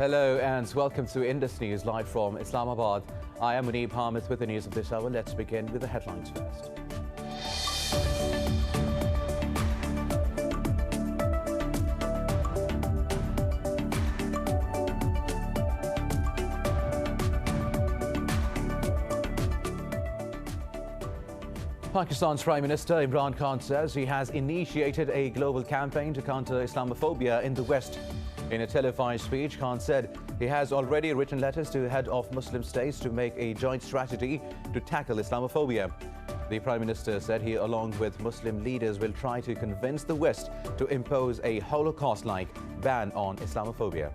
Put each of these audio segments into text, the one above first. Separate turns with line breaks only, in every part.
Hello and welcome to Indus News live from Islamabad. I am Muneeb Hamid with the news of this hour. Let's begin with the headlines first. Pakistan's Prime Minister Imran Khan says he has initiated a global campaign to counter Islamophobia in the West. In a televised speech, Khan said he has already written letters to head of Muslim states to make a joint strategy to tackle Islamophobia. The Prime Minister said he, along with Muslim leaders, will try to convince the West to impose a Holocaust-like ban on Islamophobia.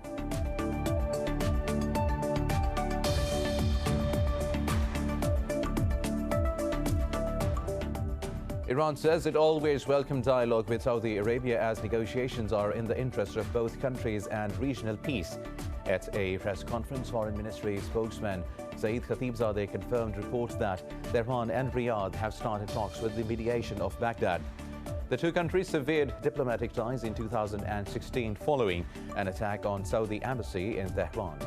Iran says it always welcomed dialogue with Saudi Arabia as negotiations are in the interest of both countries and regional peace. At a press conference, Foreign Ministry spokesman Saeed Khatibzadeh confirmed reports that Tehran and Riyadh have started talks with the mediation of Baghdad. The two countries severed diplomatic ties in 2016 following an attack on Saudi embassy in Tehran.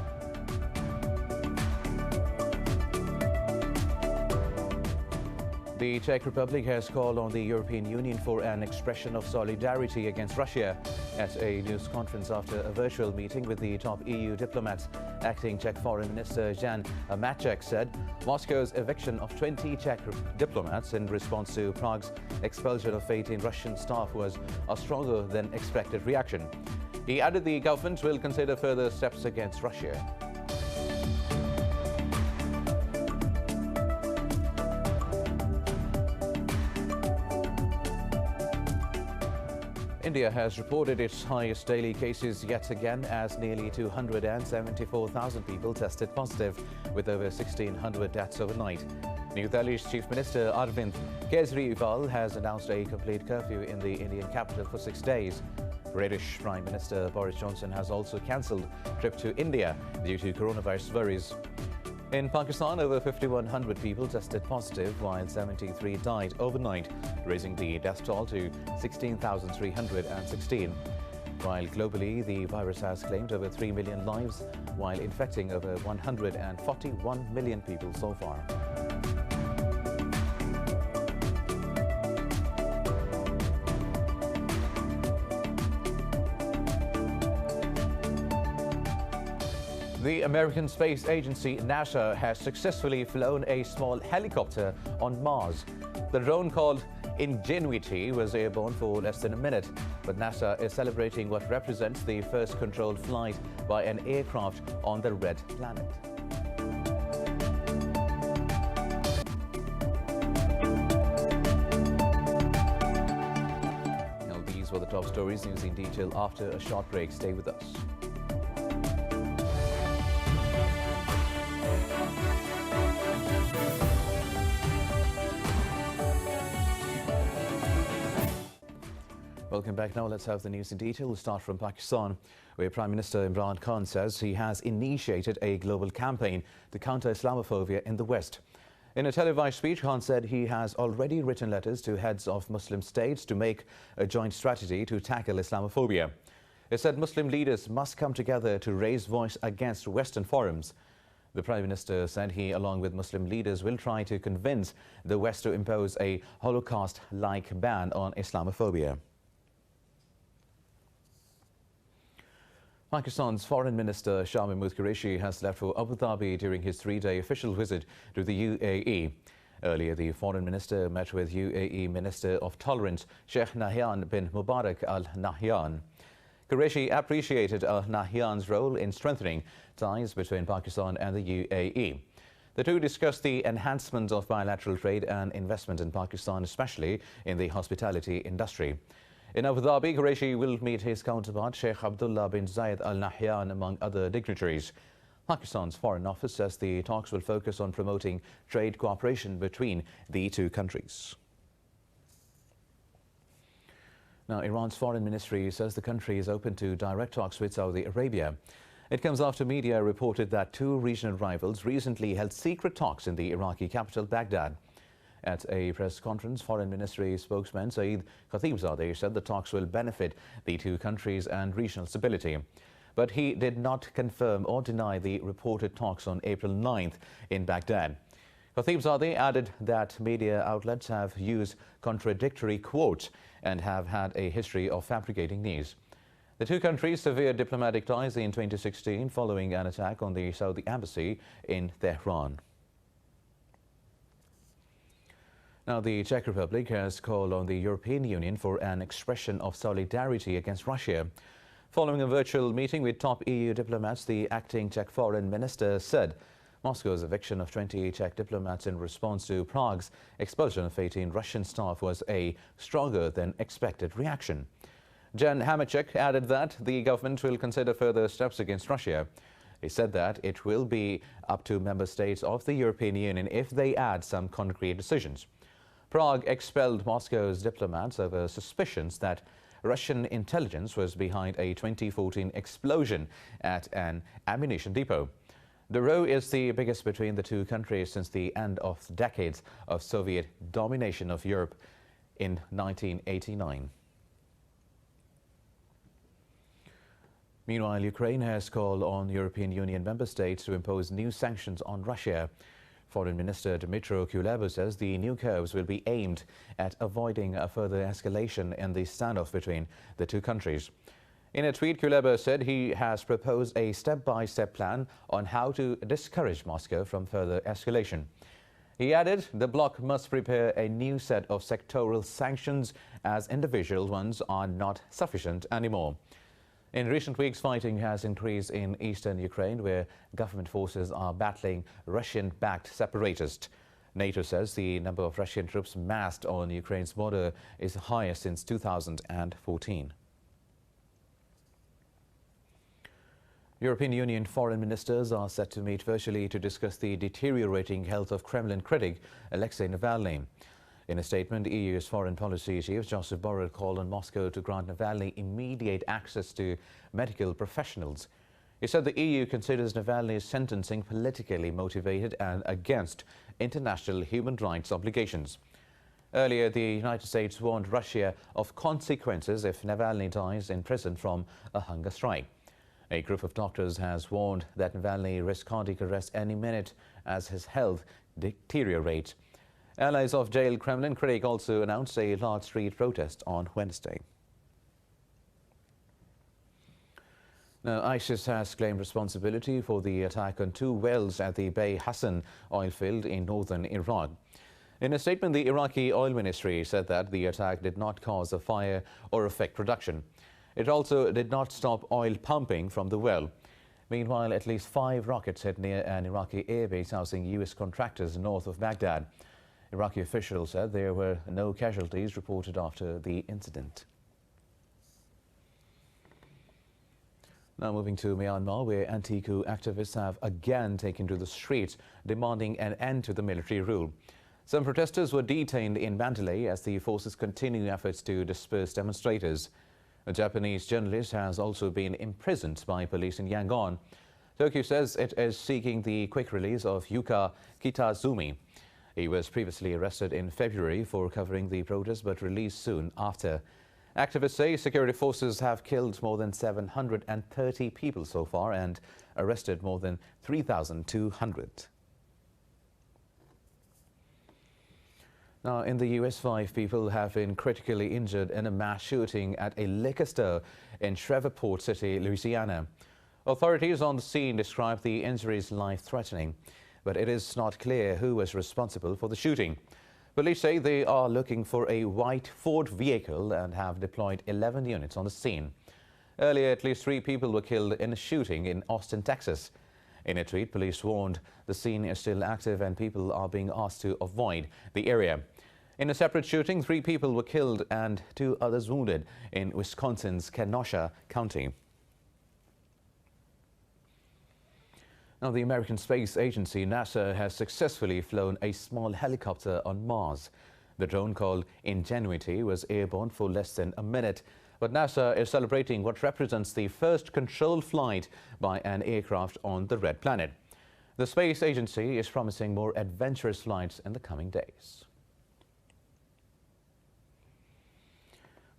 The Czech Republic has called on the European Union for an expression of solidarity against Russia. At a news conference after a virtual meeting with the top EU diplomats, acting Czech Foreign Minister Jan Maček said Moscow's eviction of 20 Czech diplomats in response to Prague's expulsion of 18 Russian staff was a stronger than expected reaction. He added the government will consider further steps against Russia. India has reported its highest daily cases yet again as nearly 274,000 people tested positive, with over 1,600 deaths overnight. New Delhi's Chief Minister Arvind Kejriwal has announced a complete curfew in the Indian capital for 6 days. British Prime Minister Boris Johnson has also cancelled a trip to India due to coronavirus worries. In Pakistan, over 5,100 people tested positive, while 73 died overnight, raising the death toll to 16,316. While globally, the virus has claimed over 3 million lives, while infecting over 141 million people so far. The American space agency NASA has successfully flown a small helicopter on Mars. The drone, called Ingenuity, was airborne for less than a minute, but NASA is celebrating what represents the first controlled flight by an aircraft on the red planet. Now, these were the top stories. News in detail after a short break. Stay with us. Welcome back. Now let's have the news in detail. We'll start from Pakistan, where Prime Minister Imran Khan says he has initiated a global campaign to counter Islamophobia in the West. In a televised speech, Khan said he has already written letters to heads of Muslim states to make a joint strategy to tackle Islamophobia. He said Muslim leaders must come together to raise voice against Western forums. The Prime Minister said he, along with Muslim leaders, will try to convince the West to impose a Holocaust-like ban on Islamophobia. Pakistan's Foreign Minister Shah Mahmood Qureshi has left for Abu Dhabi during his 3-day official visit to the UAE. Earlier, the Foreign Minister met with UAE Minister of Tolerance Sheikh Nahyan bin Mubarak Al Nahyan. Qureshi appreciated Al Nahyan's role in strengthening ties between Pakistan and the UAE. The two discussed the enhancement of bilateral trade and investment in Pakistan, especially in the hospitality industry. In Abu Dhabi, Qureshi will meet his counterpart Sheikh Abdullah bin Zayed Al Nahyan, among other dignitaries. Pakistan's Foreign Office says the talks will focus on promoting trade cooperation between the two countries. Now, Iran's Foreign Ministry says the country is open to direct talks with Saudi Arabia. It comes after media reported that two regional rivals recently held secret talks in the Iraqi capital, Baghdad. At a press conference, Foreign Ministry spokesman Saeed Khatibzadeh said the talks will benefit the two countries and regional stability. but he did not confirm or deny the reported talks on April 9th in Baghdad. Khatibzadeh added that media outlets have used contradictory quotes and have had a history of fabricating news. The two countries severed diplomatic ties in 2016 following an attack on the Saudi embassy in Tehran. Now, the Czech Republic has called on the European Union for an expression of solidarity against Russia. Following a virtual meeting with top EU diplomats, the acting Czech foreign minister said Moscow's eviction of 20 Czech diplomats in response to Prague's expulsion of 18 Russian staff was a stronger than expected reaction. Jan Hamacek added that the government will consider further steps against Russia. He said that it will be up to member states of the European Union if they add some concrete decisions. Prague expelled Moscow's diplomats over suspicions that Russian intelligence was behind a 2014 explosion at an ammunition depot. The row is the biggest between the two countries since the end of decades of Soviet domination of Europe in 1989. Meanwhile, Ukraine has called on European Union member states to impose new sanctions on Russia. Foreign Minister Dmytro Kuleba says the new curves will be aimed at avoiding a further escalation in the standoff between the two countries. In a tweet, Kuleba said he has proposed a step-by-step plan on how to discourage Moscow from further escalation. He added the bloc must prepare a new set of sectoral sanctions as individual ones are not sufficient anymore. In recent weeks, fighting has increased in eastern Ukraine, where government forces are battling Russian-backed separatists. NATO says the number of Russian troops massed on Ukraine's border is the highest since 2014. European Union foreign ministers are set to meet virtually to discuss the deteriorating health of Kremlin critic Alexei Navalny. In a statement, EU's foreign policy chief Joseph Borrell called on Moscow to grant Navalny immediate access to medical professionals. He said the EU considers Navalny's sentencing politically motivated and against international human rights obligations. Earlier, the United States warned Russia of consequences if Navalny dies in prison from a hunger strike. A group of doctors has warned that Navalny risks cardiac arrest any minute as his health deteriorates. Allies of jailed Kremlin critic also announced a large street protest on Wednesday. Now, ISIS has claimed responsibility for the attack on two wells at the Bay Hassan oil field in northern Iraq. In a statement, the Iraqi oil ministry said that the attack did not cause a fire or affect production. It also did not stop oil pumping from the well. Meanwhile, at least 5 rockets hit near an Iraqi airbase housing U.S. contractors north of Baghdad. Iraqi officials said there were no casualties reported after the incident. Now moving to Myanmar, where anti-coup activists have again taken to the streets demanding an end to the military rule. Some protesters were detained in Mandalay as the forces continue efforts to disperse demonstrators. A Japanese journalist has also been imprisoned by police in Yangon. Tokyo says it is seeking the quick release of Yuka Kitazumi. He was previously arrested in February for covering the protest but released soon after. Activists say security forces have killed more than 730 people so far and arrested more than 3,200. Now, in the U.S., 5 people have been critically injured in a mass shooting at a liquor store in Shreveport City, Louisiana. Authorities on the scene describe the injuries life-threatening, but it is not clear who was responsible for the shooting. Police say they are looking for a white Ford vehicle and have deployed 11 units on the scene. Earlier, at least 3 people were killed in a shooting in Austin, Texas. In a tweet, police warned the scene is still active and people are being asked to avoid the area. In a separate shooting, 3 people were killed and 2 others wounded in Wisconsin's Kenosha County. Now, the American Space Agency, NASA, has successfully flown a small helicopter on Mars. The drone, called Ingenuity, was airborne for less than a minute. But NASA is celebrating what represents the first controlled flight by an aircraft on the Red Planet. The Space Agency is promising more adventurous flights in the coming days.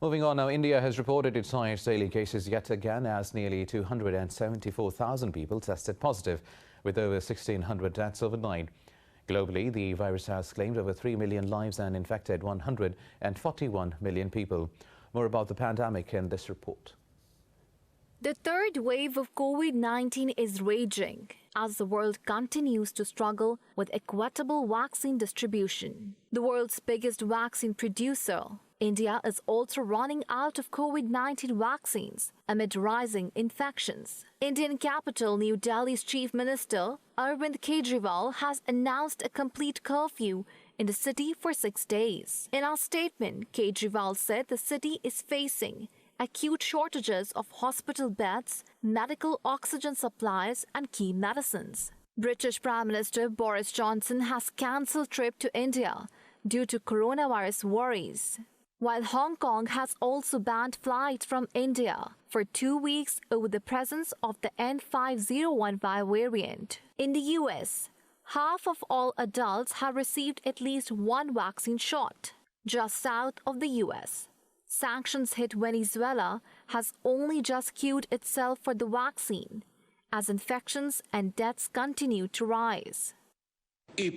Moving on now, India has reported its highest daily cases yet again as nearly 274,000 people tested positive, with over 1,600 deaths overnight. Globally, the virus has claimed over 3 million lives and infected 141 million people. More about the pandemic in this report.
The third wave of COVID-19 is raging as the world continues to struggle with equitable vaccine distribution. The world's biggest vaccine producer, India, is also running out of COVID-19 vaccines amid rising infections. Indian capital New Delhi's Chief Minister Arvind Kejriwal has announced a complete curfew in the city for 6 days. In a statement, Kejriwal said the city is facing acute shortages of hospital beds, medical oxygen supplies and key medicines. British Prime Minister Boris Johnson has cancelled trip to India due to coronavirus worries, while Hong Kong has also banned flights from India for 2 weeks over the presence of the N5015 variant. In the US, half of all adults have received at least one vaccine shot. Just south of the US, sanctions hit Venezuela has only just queued itself for the vaccine, as infections and deaths continue to rise.
I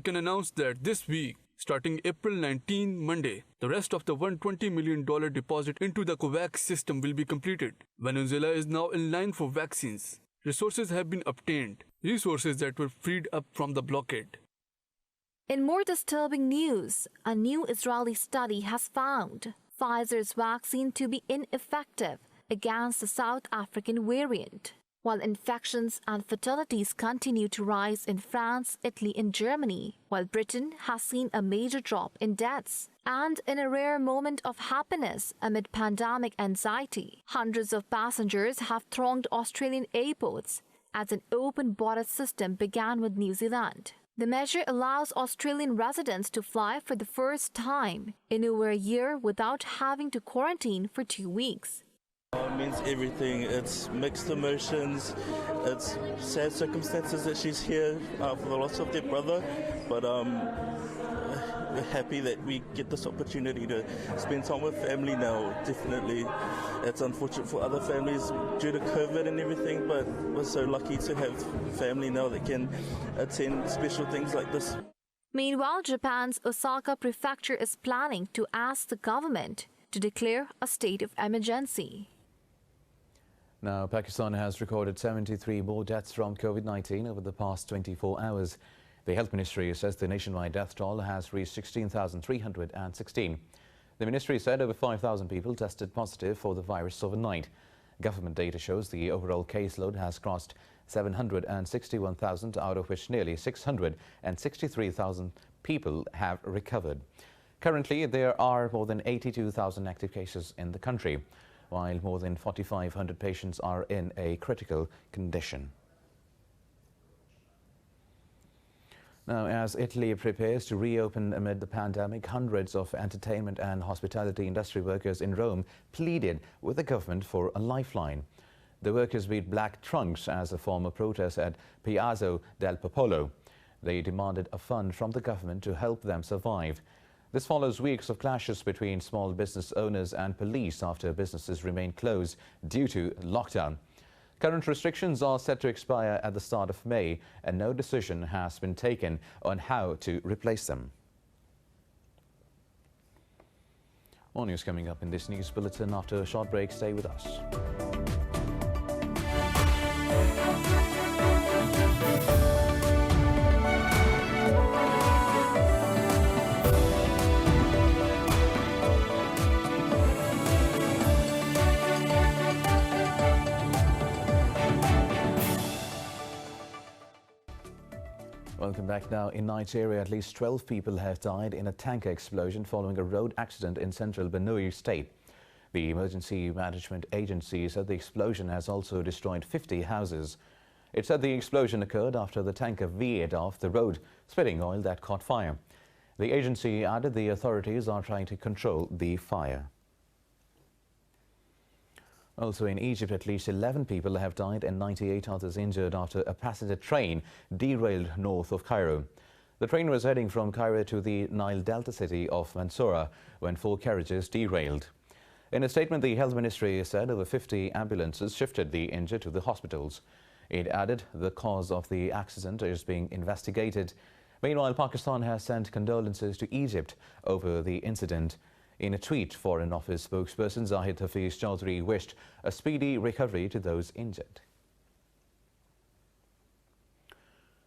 can announce that this week, starting April 19, Monday, the rest of the $120 million deposit into the COVAX system will be completed. Venezuela is now in line for vaccines. Resources have been obtained, resources that were freed up from the blockade.
In more disturbing news, a new Israeli study has found Pfizer's vaccine to be ineffective against the South African variant. While infections and fatalities continue to rise in France, Italy and Germany, while Britain has seen a major drop in deaths. And in a rare moment of happiness amid pandemic anxiety, hundreds of passengers have thronged Australian airports as an open border system began with New Zealand. The measure allows Australian residents to fly for the first time in over a year without having to quarantine for 2 weeks.
It means everything. It's mixed emotions. It's sad circumstances that she's here for the loss of their brother, but we're happy that we get this opportunity to spend time with family now. Definitely, it's unfortunate for other families due to COVID and everything, but we're so lucky to have family now that can attend special things like this.
Meanwhile, Japan's Osaka prefecture is planning to ask the government to declare a state of emergency.
Now, Pakistan has recorded 73 more deaths from COVID-19 over the past 24 hours. The Health Ministry says the nationwide death toll has reached 16,316. The ministry said over 5,000 people tested positive for the virus overnight. Government data shows the overall caseload has crossed 761,000, out of which nearly 663,000 people have recovered. Currently, there are more than 82,000 active cases in the country, while more than 4,500 patients are in a critical condition. Now, as Italy prepares to reopen amid the pandemic, hundreds of entertainment and hospitality industry workers in Rome pleaded with the government for a lifeline. The workers beat black trunks as a form of protest at Piazza del Popolo. They demanded a fund from the government to help them survive. This follows weeks of clashes between small business owners and police after businesses remain closed due to lockdown. Current restrictions are set to expire at the start of May, and no decision has been taken on how to replace them. More news coming up in this news bulletin after a short break. Stay with us. Welcome back. Now, in Nigeria, at least 12 people have died in a tanker explosion following a road accident in central Benue state. The Emergency Management Agency said the explosion has also destroyed 50 houses. It said the explosion occurred after the tanker veered off the road, spilling oil that caught fire. The agency added the authorities are trying to control the fire. Also in Egypt, at least 11 people have died and 98 others injured after a passenger train derailed north of Cairo. The train was heading from Cairo to the Nile Delta city of Mansoura when 4 carriages derailed. In a statement, the Health Ministry said over 50 ambulances shifted the injured to the hospitals. It added the cause of the accident is being investigated. Meanwhile, Pakistan has sent condolences to Egypt over the incident. In a tweet, Foreign Office spokesperson Zahid Hafiz Chaudhry wished a speedy recovery to those injured.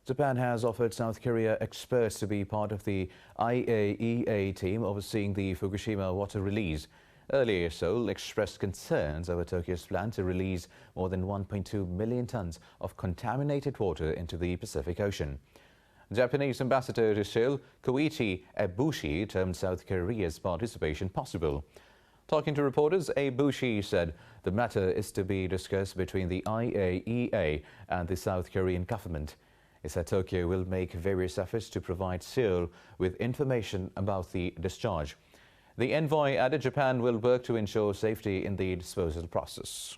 Japan has offered South Korea experts to be part of the IAEA team overseeing the Fukushima water release. Earlier, Seoul expressed concerns over Tokyo's plan to release more than 1.2 million tons of contaminated water into the Pacific Ocean. Japanese ambassador to Seoul, Koichi Ebushi, termed South Korea's participation possible. Talking to reporters, Ebushi said the matter is to be discussed between the IAEA and the South Korean government. He said Tokyo will make various efforts to provide Seoul with information about the discharge. The envoy added Japan will work to ensure safety in the disposal process.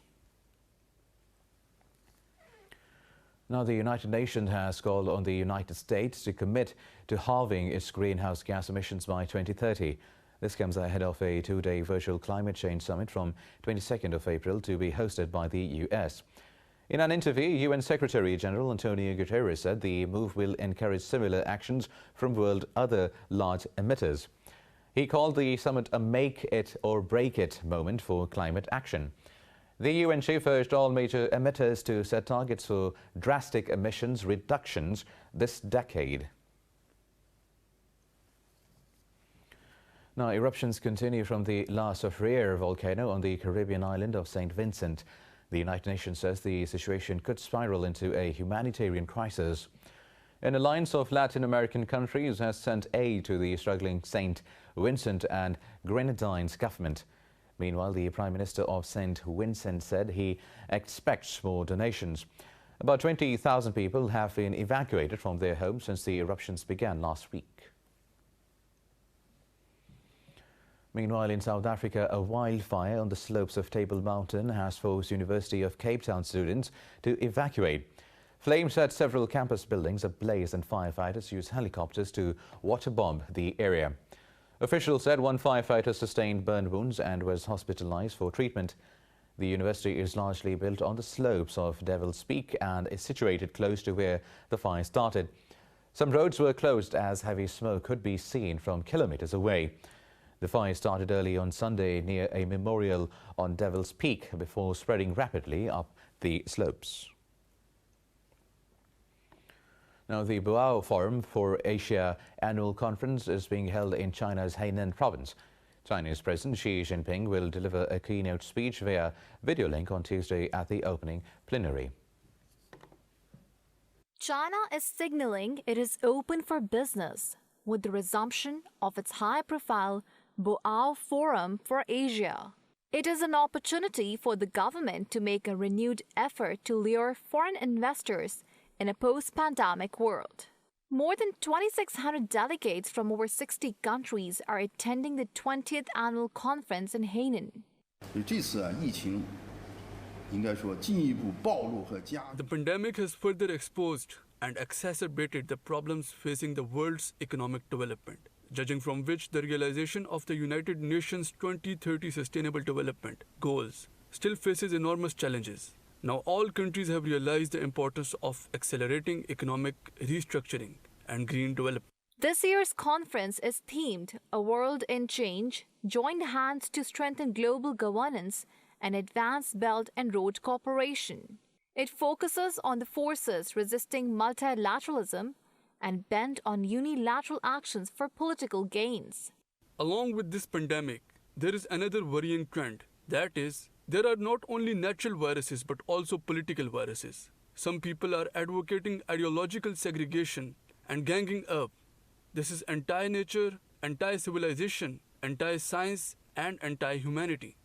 Now, the United Nations has called on the United States to commit to halving its greenhouse gas emissions by 2030. This comes ahead of a 2-day virtual climate change summit from 22nd of April to be hosted by the US. In an interview, UN Secretary General Antonio Guterres said the move will encourage similar actions from world other large emitters. He called the summit a make it or break it moment for climate action. The UN chief urged all major emitters to set targets for drastic emissions reductions this decade. Now, eruptions continue from the La Soufriere volcano on the Caribbean island of St. Vincent. The United Nations says the situation could spiral into a humanitarian crisis. An alliance of Latin American countries has sent aid to the struggling St. Vincent and Grenadines government. Meanwhile, the Prime Minister of St. Vincent said he expects more donations. About 20,000 people have been evacuated from their homes since the eruptions began last week. Meanwhile, in South Africa, a wildfire on the slopes of Table Mountain has forced University of Cape Town students to evacuate. Flames set several campus buildings ablaze and firefighters used helicopters to waterbomb the area. Officials said one firefighter sustained burn wounds and was hospitalized for treatment. The university is largely built on the slopes of Devil's Peak and is situated close to where the fire started. Some roads were closed as heavy smoke could be seen from kilometers away. The fire started early on Sunday near a memorial on Devil's Peak before spreading rapidly up the slopes. Now, the Boao Forum for Asia annual conference is being held in China's Hainan province. Chinese President Xi Jinping will deliver a keynote speech via video link on Tuesday at the opening plenary.
China is signaling it is open for business with the resumption of its high-profile Boao Forum for Asia. It is an opportunity for the government to make a renewed effort to lure foreign investors in a post-pandemic world. More than 2,600 delegates from over 60 countries are attending the 20th annual conference in Hainan.
The pandemic has further exposed and exacerbated the problems facing the world's economic development, judging from which the realization of the United Nations 2030 Sustainable Development Goals still faces enormous challenges. Now all countries have realized the importance of accelerating economic restructuring and green development.
This year's conference is themed A World in Change, Joined Hands to Strengthen Global Governance and Advance Belt and Road Cooperation. It focuses on the forces resisting multilateralism and bent on unilateral actions for political gains.
Along with this pandemic, there is another worrying trend. That is, there are not only natural viruses but also political viruses. Some people are advocating ideological segregation and ganging up. This is anti-nature, anti-civilization, anti-science, and anti-humanity.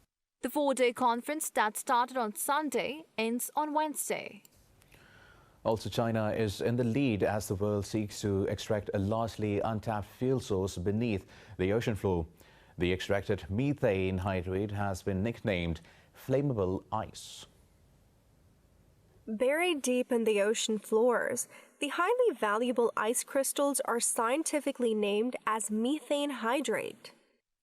The 4-day conference that started on Sunday ends on Wednesday.
Also, China is in the lead as the world seeks to extract a largely untapped fuel source beneath the ocean floor. The extracted methane hydrate has been nicknamed flammable ice.
Buried deep in the ocean floors, The highly valuable ice crystals are scientifically named as methane hydrate.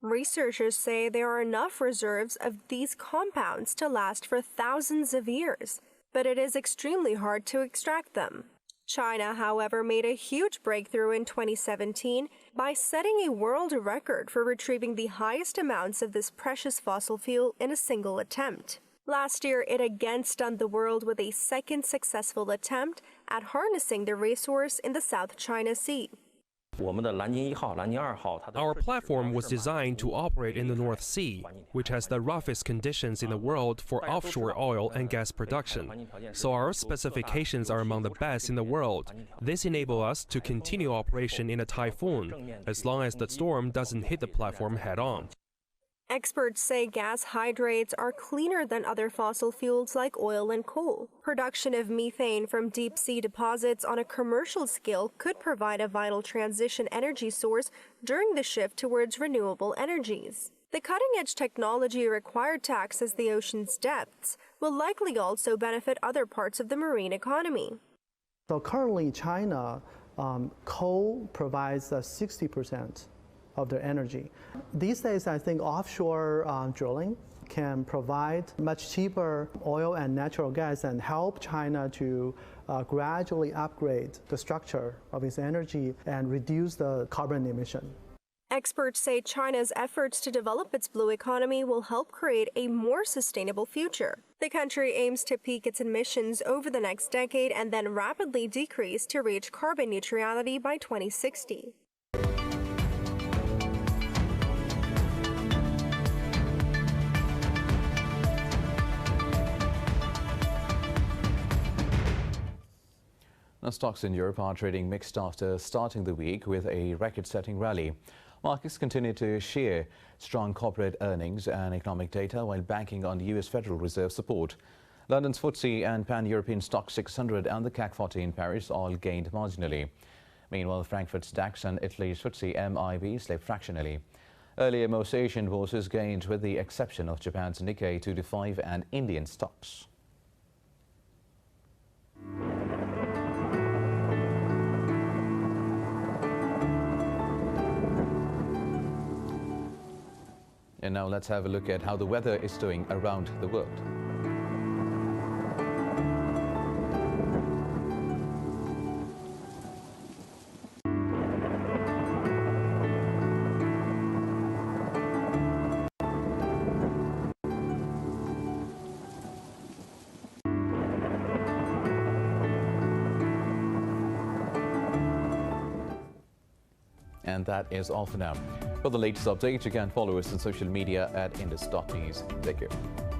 Researchers say there are enough reserves of these compounds to last for thousands of years, but it is extremely hard to extract them. China, however, made a huge breakthrough in 2017 by setting a world record for retrieving the highest amounts of this precious fossil fuel in a single attempt. Last year, it again stunned the world with a second successful attempt at harnessing the resource in the South China Sea.
Our platform was designed to operate in the North Sea, which has the roughest conditions in the world for offshore oil and gas production. So our specifications are among the best in the world. This enables us to continue operation in a typhoon, as long as the storm doesn't hit the platform head-on.
Experts say gas hydrates are cleaner than other fossil fuels like oil and coal. Production of methane from deep-sea deposits on a commercial scale could provide a vital transition energy source during the shift towards renewable energies. The cutting-edge technology required to access the ocean's depths will likely also benefit other parts of the marine economy.
So currently in China, coal provides 60% of their energy. These days, I think offshore drilling can provide much cheaper oil and natural gas and help China to gradually upgrade the structure of its energy and reduce the carbon emission.
Experts say China's efforts to develop its blue economy will help create a more sustainable future. The country aims to peak its emissions over the next decade and then rapidly decrease to reach carbon neutrality by 2060.
Now, stocks in Europe are trading mixed after starting the week with a record-setting rally. Markets continue to share strong corporate earnings and economic data while banking on US Federal Reserve support. London's FTSE and Pan-European Stock 600 and the CAC 40 in Paris all gained marginally. Meanwhile, Frankfurt's DAX and Italy's FTSE MIB slipped fractionally. Earlier, most Asian bourses gained with the exception of Japan's Nikkei 225 and Indian stocks. And now let's have a look at how the weather is doing around the world. And that is all for now. For the latest updates, you can follow us on social media at Indus.news. Take care.